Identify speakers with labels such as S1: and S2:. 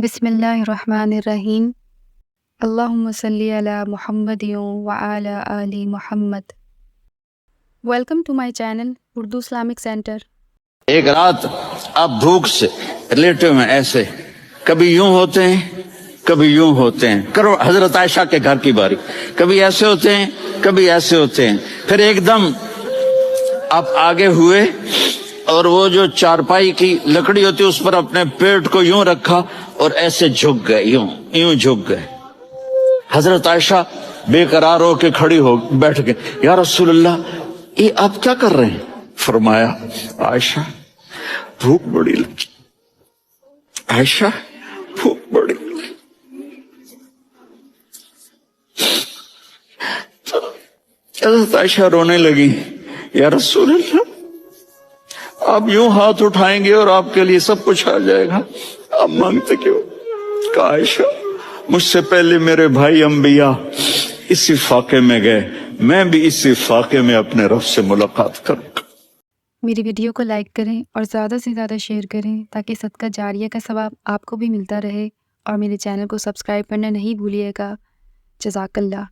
S1: بسم اللہ الرحمن الرحیم اللہم صلی علی محمد وعلی آل محمد۔ Welcome to my channel Urdu Islamic Centre.
S2: ایک رات آپ بھوک سے لیٹے ہوئے ایسے کبھی یوں ہوتے ہیں کبھی یوں ہوتے ہیں، کرو حضرت عائشہ کے گھر کی باری، کبھی ایسے ہوتے ہیں کبھی ایسے ہوتے ہیں، پھر ایک دم آپ آگے ہوئے اور وہ جو چارپائی کی لکڑی ہوتی ہے اس پر اپنے پیٹ کو یوں رکھا اور ایسے جھک گئے، یوں جھک گئے۔ حضرت عائشہ بے قرار ہو کے کھڑی ہو بیٹھ گئے، یا رسول اللہ یہ آپ کیا کر رہے ہیں؟ فرمایا عائشہ بھوک بڑی لگی، عائشہ بھوک بڑی لگی۔ حضرت عائشہ رونے لگی، یا رسول اللہ آپ یوں ہاتھ اٹھائیں گے اور آپ کے لیے سب کچھ آ جائے گا، آپ مانگتے کیوں؟ کہا عائشہ مجھ سے پہلے میرے بھائی انبیاء اسی فاقے میں گئے، میں بھی اسی فاقے میں اپنے رب سے ملاقات کروں گا۔
S1: میری ویڈیو کو لائک کریں اور زیادہ سے زیادہ شیئر کریں تاکہ صدقہ جاریہ کا ثواب آپ کو بھی ملتا رہے، اور میرے چینل کو سبسکرائب کرنا نہیں بھولیے گا۔ جزاک اللہ۔